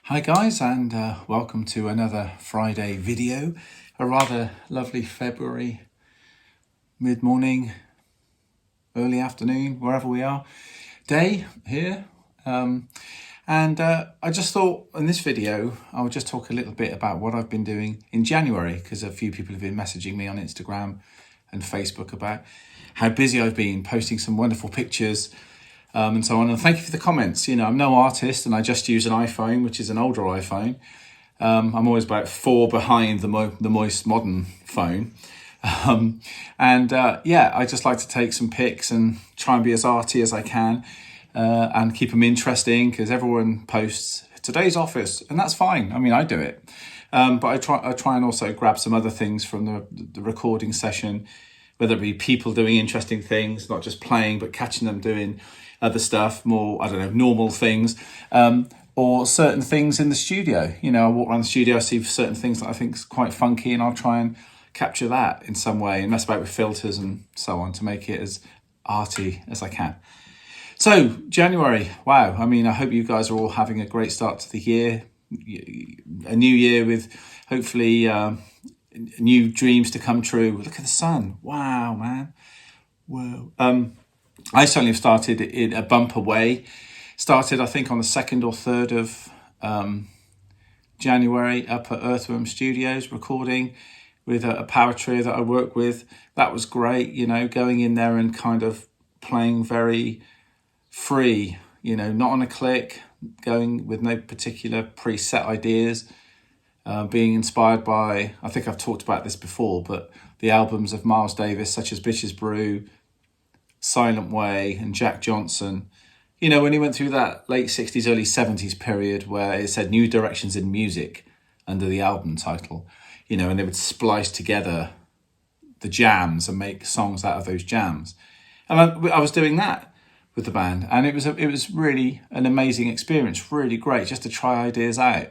Hi guys, and welcome to another Friday video. A rather lovely February mid-morning, early afternoon, wherever we are, day here. I just thought in this video I would just talk a little bit about what I've been doing in January, because a few people have been messaging me on Instagram and Facebook about how busy I've been, posting some wonderful pictures and so on. And thank you for the comments. You know, I'm no artist and I just use an iPhone, which is an older iPhone. I'm always about 4 behind the most modern phone. I just like to take some pics and try and be as arty as I can and keep them interesting, because everyone posts today's office, and that's fine. I mean, I do it. But I try and also grab some other things from the recording session, whether it be people doing interesting things, not just playing, but catching them doing other stuff, more, I don't know, normal things, or certain things in the studio. You know, I walk around the studio, I see certain things that I think is quite funky, and I'll try and capture that in some way and mess about with filters and so on to make it as arty as I can. So January, wow. I mean, I hope you guys are all having a great start to the year, a new year with hopefully new dreams to come true. Look at the sun. Wow, man. Whoa. I certainly have started in a bumper way. Started, I think, on the 2nd or 3rd of January up at Earthworm Studios, recording with a power trio that I work with. That was great, you know, going in there and kind of playing very free, you know, not on a click, going with no particular preset ideas, being inspired by, I think I've talked about this before, but the albums of Miles Davis, such as Bitches Brew, Silent Way and Jack Johnson. You know, when he went through that late 60s, early 70s period where it said New Directions in Music under the album title, you know, and they would splice together the jams and make songs out of those jams. And I was doing that with the band, and it was really an amazing experience, really great just to try ideas out.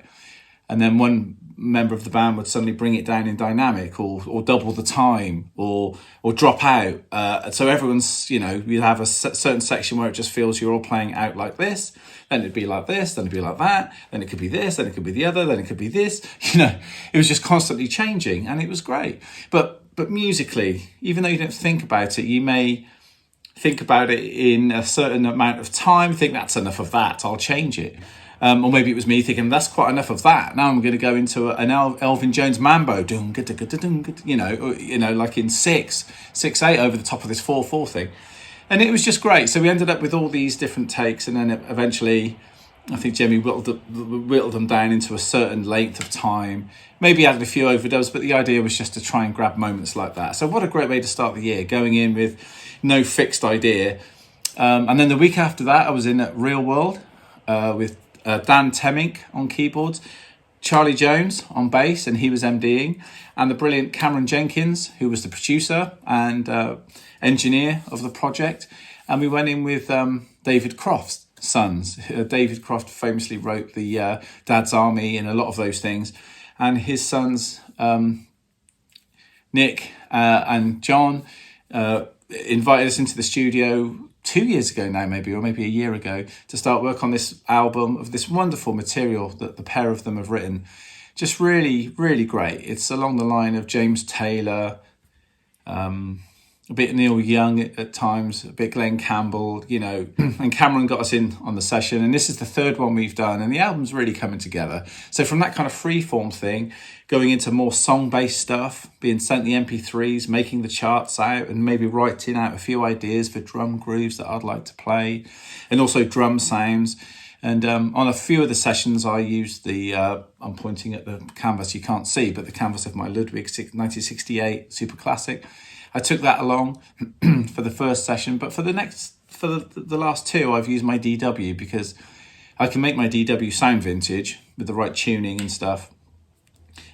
And then one member of the band would suddenly bring it down in dynamic, or double the time, or drop out. So everyone's, you know, you have a certain section where it just feels you're all playing out like this, then it'd be like this, then it'd be like that, then it could be this, then it could be the other, then it could be this. You know, it was just constantly changing, and it was great. But musically, even though you don't think about it, you may think about it in a certain amount of time, think that's enough of that, I'll change it. Or maybe it was me thinking, that's quite enough of that. Now I'm going to go into an Elvin Jones mambo, you know, like in 6/8 over the top of this 4/4 thing. And it was just great. So we ended up with all these different takes, and then eventually I think Jimmy whittled them down into a certain length of time, maybe added a few overdubs, but the idea was just to try and grab moments like that. So what a great way to start the year, going in with no fixed idea. And then the week after that, I was in at Real World with Dan Temmink on keyboards, Charlie Jones on bass, and he was MDing, and the brilliant Cameron Jenkins, who was the producer and engineer of the project. And we went in with David Croft's sons. David Croft famously wrote the Dad's Army and a lot of those things. And his sons, Nick and John, invited us into the studio 2 years ago now, maybe, or maybe a year ago, to start work on this album of this wonderful material that the pair of them have written. Just really, really great. It's along the line of James Taylor, a bit Neil Young at times, a bit Glenn Campbell, you know, and Cameron got us in on the session, and this is the 3rd one we've done, and the album's really coming together. So from that kind of freeform thing, going into more song-based stuff, being sent the MP3s, making the charts out, and maybe writing out a few ideas for drum grooves that I'd like to play, and also drum sounds. And on a few of the sessions, I used I'm pointing at the canvas you can't see, but the canvas of my Ludwig 1968 Super Classic. I took that along for the first session, but for the last 2, I've used my DW, because I can make my DW sound vintage with the right tuning and stuff.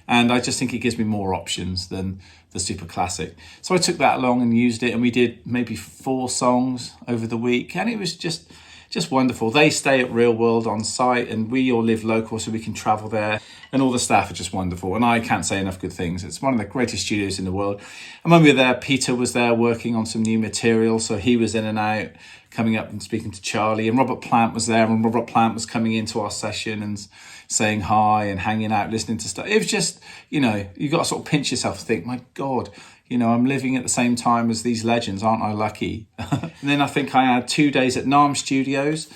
And I just think it gives me more options than the Super Classic. So I took that along and used it, and we did maybe 4 songs over the week, and it was just just wonderful. They stay at Real World on site, and we all live local, so we can travel there. And all the staff are just wonderful, and I can't say enough good things. It's one of the greatest studios in the world. And when we were there, Peter was there working on some new material, so he was in and out, coming up and speaking to Charlie. And Robert Plant was there, and Robert Plant was coming into our session and saying hi and hanging out, listening to stuff. It was just, you got to sort of pinch yourself and think, my God, I'm living at the same time as these legends. Aren't I lucky? And then I think I had 2 days at NARM Studios,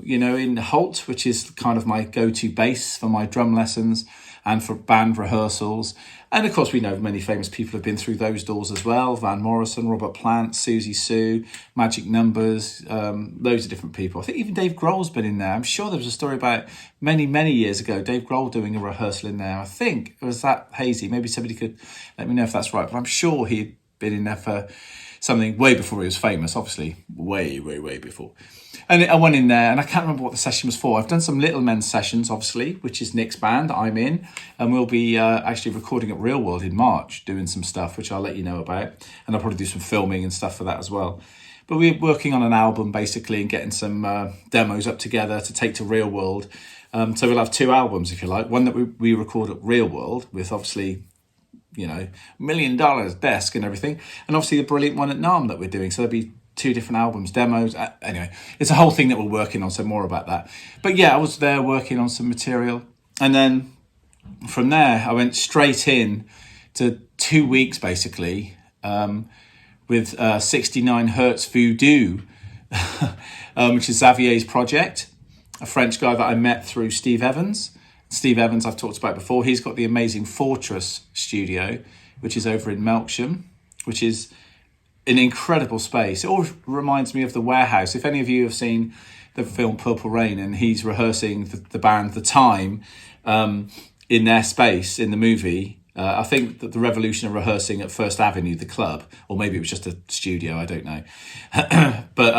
in Holt, which is kind of my go-to base for my drum lessons and for band rehearsals. And of course, we know many famous people have been through those doors as well. Van Morrison, Robert Plant, Susie Sue, Magic Numbers, loads of different people. I think even Dave Grohl's been in there. I'm sure there was a story about many, many years ago, Dave Grohl doing a rehearsal in there. I think it was that hazy. Maybe somebody could let me know if that's right. But I'm sure he'd been in there for something way before he was famous, obviously. Way, way, way before. And I went in there, and I can't remember what the session was for. I've done some Little Men sessions, obviously, which is Nick's band I'm in. And we'll be actually recording at Real World in March, doing some stuff, which I'll let you know about. And I'll probably do some filming and stuff for that as well. But we're working on an album, basically, and getting some demos up together to take to Real World. So we'll have 2 albums, if you like. One that we record at Real World with, obviously, $1 million desk and everything. And obviously the brilliant one at NARM that we're doing. So there'll be 2 different albums, demos. Anyway, it's a whole thing that we're working on, so more about that. But yeah, I was there working on some material. And then from there, I went straight in to 2 weeks, basically, with 69 Hertz Voodoo, which is Xavier's project, a French guy that I met through Steve Evans. Steve Evans, I've talked about before. He's got the amazing Fortress studio, which is over in Melksham, which is an incredible space. It always reminds me of The Warehouse. If any of you have seen the film Purple Rain, and he's rehearsing the band The Time in their space in the movie, I think that the Revolution are rehearsing at First Avenue, the club, or maybe it was just a studio, I don't know. But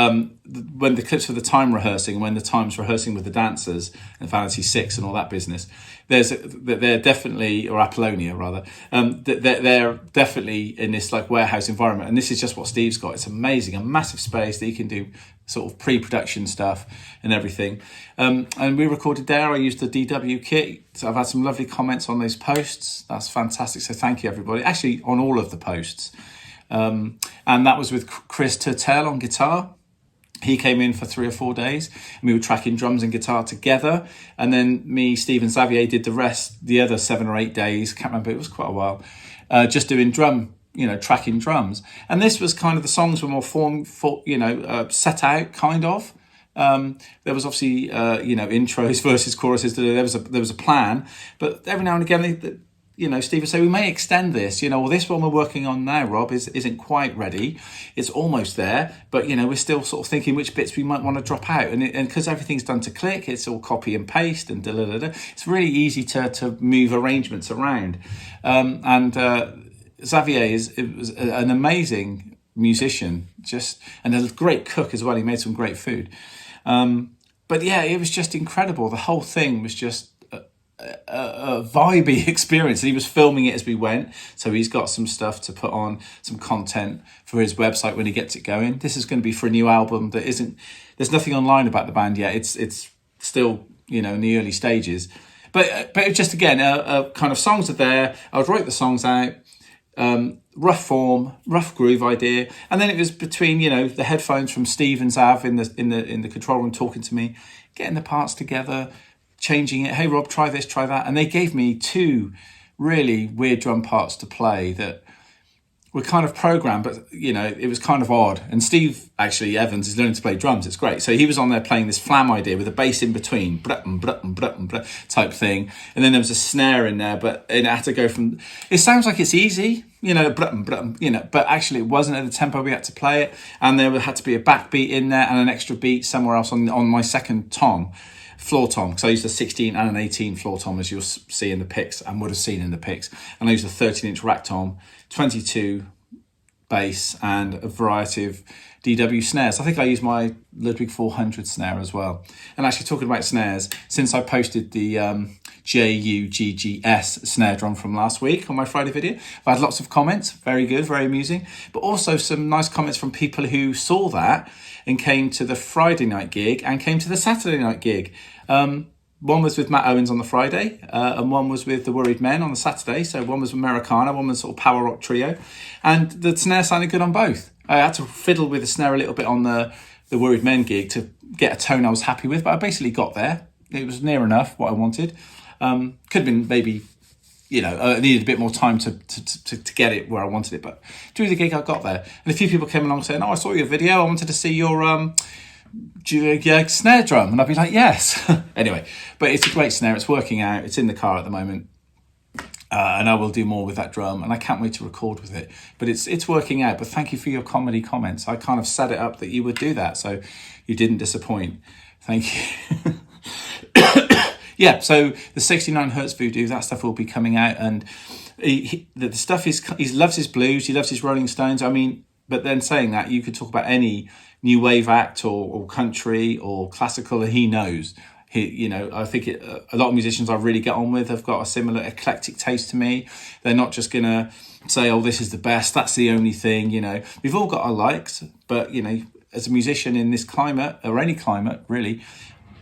when the clips for The Time rehearsing, when The Time's rehearsing with the dancers and Vanity 6 and all that business, they're definitely, or Apollonia rather, they're definitely in this like warehouse environment. And this is just what Steve's got. It's amazing, a massive space that he can do sort of pre-production stuff and everything. And we recorded there. I used the DW kit. So I've had some lovely comments on those posts. That's fantastic. So thank you, everybody. Actually, on all of the posts. And that was with Chris Turtell on guitar. He came in for 3 or 4 days, and we were tracking drums and guitar together. And then me, Steve and Xavier did the other 7 or 8 days. Can't remember, it was quite a while. Just doing tracking drums. And this was kind of, the songs were more set out, kind of. There was obviously, intros versus choruses. There was a plan, but every now and again, Steve would say, we may extend this, this one we're working on now, Rob, isn't quite ready. It's almost there, but, we're still sort of thinking which bits we might want to drop out. And because everything's done to click, it's all copy and paste and da-da-da-da. It's really easy to move arrangements around. Xavier was an amazing musician, and a great cook as well. He made some great food. But yeah, it was just incredible. The whole thing was just a vibey experience. He was filming it as we went, so he's got some stuff to put on, some content for his website when he gets it going. This is going to be for a new album that there's nothing online about the band yet. It's still in the early stages, but it just, again, kind of songs are there. I would write the songs out, rough form, rough groove idea, and then it was between the headphones from Steve and Zav in the control room talking to me, getting the parts together, changing it. Hey Rob, try this, try that. And they gave me 2 really weird drum parts to play that were kind of programmed, but it was kind of odd. And Steve, actually, Evans, is learning to play drums. It's great. So he was on there playing this flam idea with a bass in between, type thing. And then there was a snare in there, but it had to go from, it sounds like it's easy, but actually it wasn't at the tempo we had to play it. And there had to be a backbeat in there and an extra beat somewhere else on my second tom. Floor tom, because I used a 16 and an 18 floor tom, as you'll see in the pics and would have seen in the pics, and I used a 13-inch rack tom, 22 bass, and a variety of DW snares. I think I use my Ludwig 400 snare as well. And actually, talking about snares, since I posted the JUGGS snare drum from last week on my Friday video, I've had lots of comments, very good, very amusing, but also some nice comments from people who saw that and came to the Friday night gig and came to the Saturday night gig. One was with Matt Owens on the Friday, and one was with the Worried Men on the Saturday. So one was Americana, one was sort of power rock trio, and the snare sounded good on both. I had to fiddle with the snare a little bit on the Worried Men gig to get a tone I was happy with, but I basically got there. It was near enough what I wanted. Could have been maybe, I needed a bit more time to get it where I wanted it, but through the gig I got there. And a few people came along saying, "Oh, I saw your video. I wanted to see your snare drum," and I'd be like, yes. Anyway, but it's a great snare. It's working out. It's in the car at the moment, and I will do more with that drum, and I can't wait to record with it. But it's working out. But thank you for your comedy comments. I kind of set it up that you would do that, so you didn't disappoint. Thank you. Yeah, so the 69 Hertz Voodoo, that stuff will be coming out, and the stuff is, he loves his blues, he loves his Rolling Stones. I mean, but then saying that, you could talk about any new wave act or country or classical, and he knows. I think a lot of musicians I really get on with have got a similar eclectic taste to me. They're not just going to say, "Oh, this is the best, that's the only thing." We've all got our likes, but, as a musician in this climate, or any climate, really,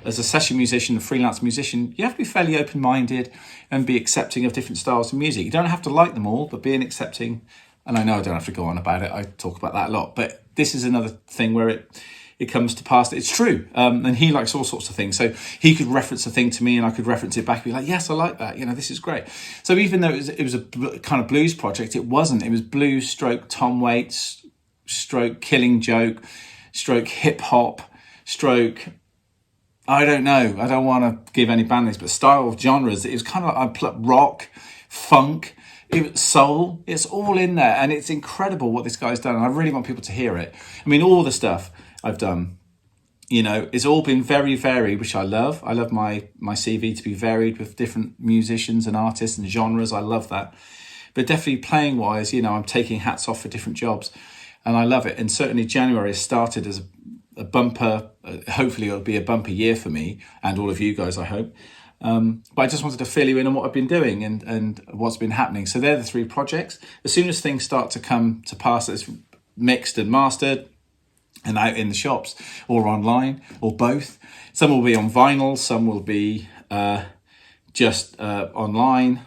as a session musician, a freelance musician, you have to be fairly open-minded and be accepting of different styles of music. You don't have to like them all, but being accepting, and I know I don't have to go on about it, I talk about that a lot, but this is another thing where it comes to pass that it's true. And he likes all sorts of things. So he could reference a thing to me and I could reference it back and be like, yes, I like that. This is great. So even though it was a kind of blues project, it wasn't. It was blues stroke Tom Waits, stroke Killing Joke, stroke hip hop, stroke, I don't know. I don't want to give any band names, but style of genres. It was kind of like rock, funk, soul. It's all in there, and it's incredible what this guy's done. And I really want people to hear it. I mean, all the stuff I've done, it's all been very varied, which I love. I love my CV to be varied with different musicians and artists and genres. I love that. But definitely playing wise, I'm taking hats off for different jobs, and I love it. And certainly January started as a bumper, hopefully it'll be a bumper year for me and all of you guys, I hope. But I just wanted to fill you in on what I've been doing and what's been happening. So they're the 3 projects. As soon as things start to come to pass, it's mixed and mastered and out in the shops or online or both. Some will be on vinyl, some will be just online,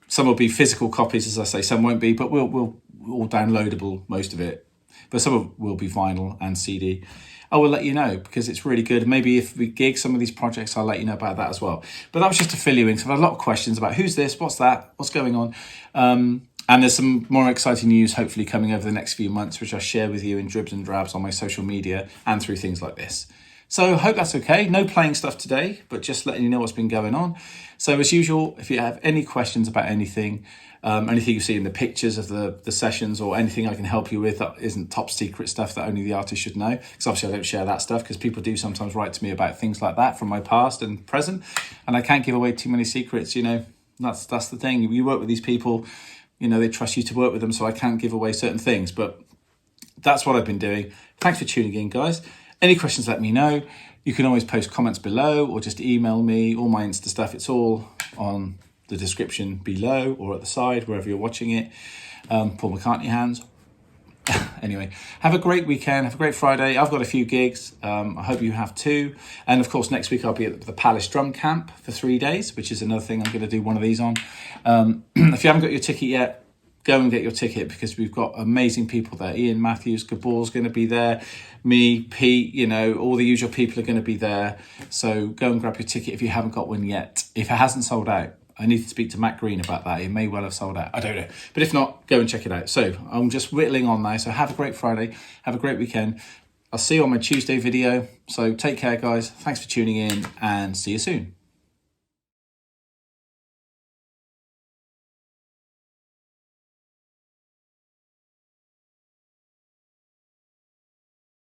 some will be physical copies, as I say, some won't be, but we'll all downloadable, most of it. But some of it will be vinyl and CD. I will let you know because it's really good. Maybe if we gig some of these projects, I'll let you know about that as well. But that was just to fill you in. So I've had a lot of questions about who's this, what's that, what's going on. And there's some more exciting news hopefully coming over the next few months, which I'll share with you in dribs and drabs on my social media and through things like this. So I hope that's okay. No playing stuff today, but just letting you know what's been going on. So as usual, if you have any questions about anything, anything you see in the pictures of the sessions or anything I can help you with that isn't top secret stuff that only the artist should know, because obviously I don't share that stuff because people do sometimes write to me about things like that from my past and present, and I can't give away too many secrets. That's the thing. You work with these people, they trust you to work with them, so I can't give away certain things, but that's what I've been doing. Thanks for tuning in, guys. Any questions, let me know. You can always post comments below or just email me. All my Insta stuff, it's all on the description below or at the side, wherever you're watching it. Paul McCartney hands. Anyway, have a great weekend. Have a great Friday. I've got a few gigs. I hope you have too. And of course, next week I'll be at the Palace Drum Camp for 3 days, which is another thing I'm going to do one of these on. If you haven't got your ticket yet, go and get your ticket because we've got amazing people there. Ian Matthews, Gabor's going to be there. Me, Pete, all the usual people are going to be there. So go and grab your ticket if you haven't got one yet. If it hasn't sold out, I need to speak to Matt Green about that. It may well have sold out. I don't know. But if not, go and check it out. So I'm just whittling on now. So have a great Friday. Have a great weekend. I'll see you on my Tuesday video. So take care, guys. Thanks for tuning in and see you soon.